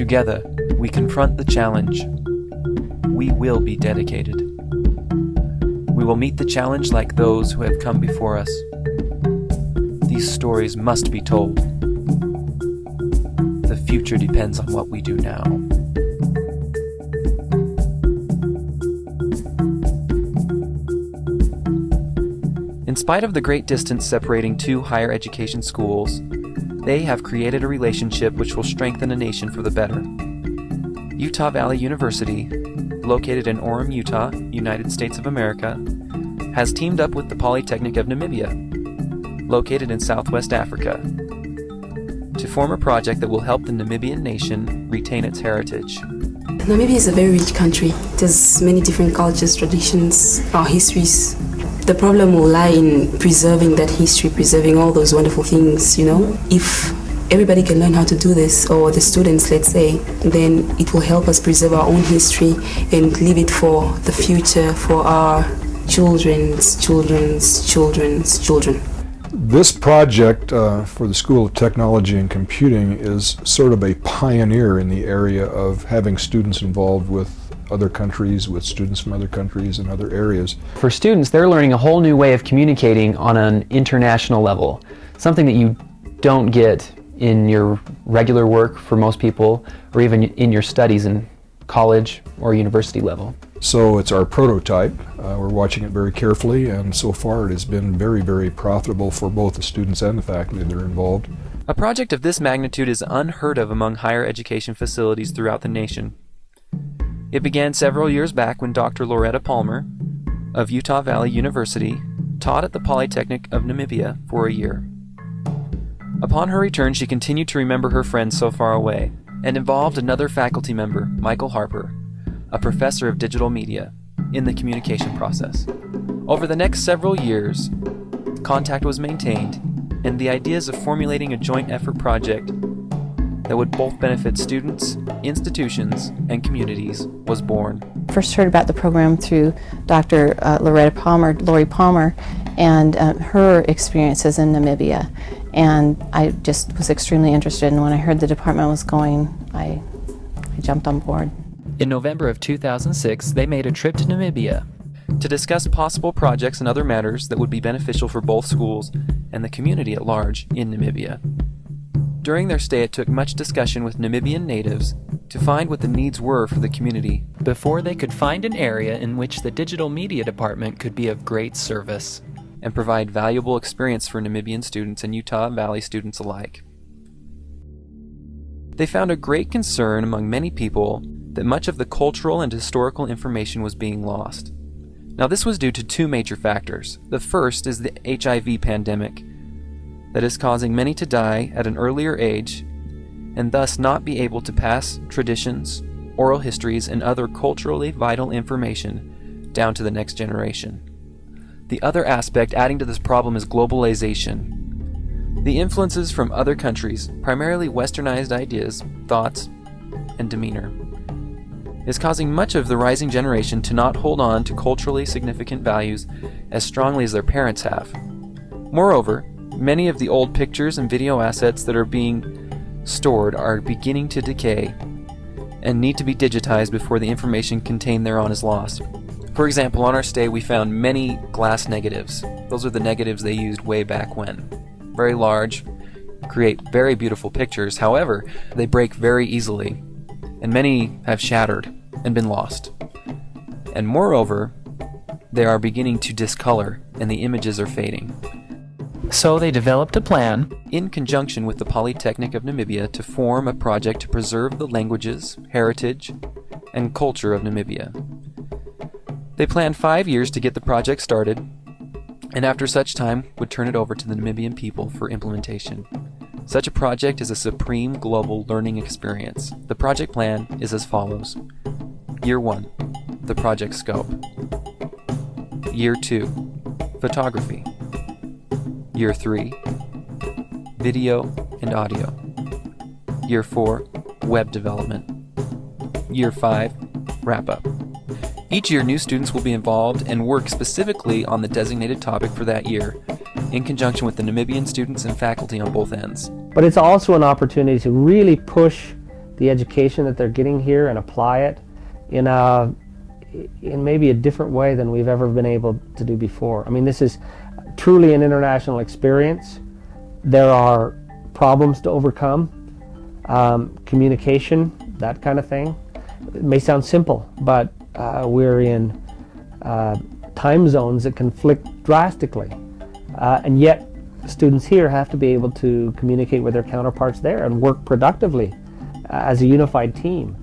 Together, we confront the challenge. We will be dedicated. We will meet the challenge like those who have come before us. These stories must be told. The future depends on what we do now. In spite of the great distance separating two higher education schools, they have created a relationship which will strengthen a nation for the better. Utah Valley University, located in Orem, Utah, United States of America, has teamed up with the Polytechnic of Namibia, located in Southwest Africa, to form a project that will help the Namibian nation retain its heritage. Namibia is a very rich country. There's many different cultures, traditions, our histories. The problem will lie in preserving that history, preserving all those wonderful things, If everybody can learn how to do this, or the students, let's say, then it will help us preserve our own history and leave it for the future, for our children's children. This project for the School of Technology and Computing is sort of a pioneer in the area of having students involved with other countries, with students from other countries and other areas. For students, they're learning a whole new way of communicating on an international level, something that you don't get in your regular work for most people, or even in your studies in college or university level. So it's our prototype. We're watching it very carefully, and so far it has been very, very profitable for both the students and the faculty that are involved. A project of this magnitude is unheard of among higher education facilities throughout the nation. It began several years back when Dr. Loretta Palmer of Utah Valley University taught at the Polytechnic of Namibia for a year. Upon her return, she continued to remember her friends so far away and involved another faculty member, Michael Harper, a professor of digital media, in the communication process. Over the next several years, contact was maintained, and the ideas of formulating a joint effort project that would both benefit students, institutions, and communities was born. First heard about the program through Dr. Loretta Palmer, Lori Palmer, and her experiences in Namibia. And I just was extremely interested, and when I heard the department was going, I jumped on board. In November of 2006, they made a trip to Namibia to discuss possible projects and other matters that would be beneficial for both schools and the community at large in Namibia. During their stay, it took much discussion with Namibian natives to find what the needs were for the community before they could find an area in which the digital media department could be of great service and provide valuable experience for Namibian students and Utah Valley students alike. They found a great concern among many people that much of the cultural and historical information was being lost. Now, this was due to two major factors. The first is the HIV pandemic that is causing many to die at an earlier age and thus not be able to pass traditions, oral histories, and other culturally vital information down to the next generation. The other aspect adding to this problem is globalization. The influences from other countries, primarily westernized ideas, thoughts, and demeanor, is causing much of the rising generation to not hold on to culturally significant values as strongly as their parents have. Moreover, many of the old pictures and video assets that are being stored are beginning to decay and need to be digitized before the information contained thereon is lost. For example, on our stay we found many glass negatives. Those are the negatives they used way back when. Very large, create very beautiful pictures. However, they break very easily, and many have shattered and been lost. And moreover, they are beginning to discolor and the images are fading. So they developed a plan, in conjunction with the Polytechnic of Namibia, to form a project to preserve the languages, heritage, and culture of Namibia. They planned 5 years to get the project started, and after such time would turn it over to the Namibian people for implementation. Such a project is a supreme global learning experience. The project plan is as follows. Year 1, the project scope. Year 2, photography. Year 3, video and audio. Year 4, web development. Year 5, wrap-up. Each year, new students will be involved and work specifically on the designated topic for that year, in conjunction with the Namibian students and faculty on both ends. But it's also an opportunity to really push the education that they're getting here and apply it in maybe a different way than we've ever been able to do before. I mean, this is truly an international experience. There are problems to overcome, communication, that kind of thing. It may sound simple, but we're in time zones that conflict drastically, and yet students here have to be able to communicate with their counterparts there and work productively as a unified team.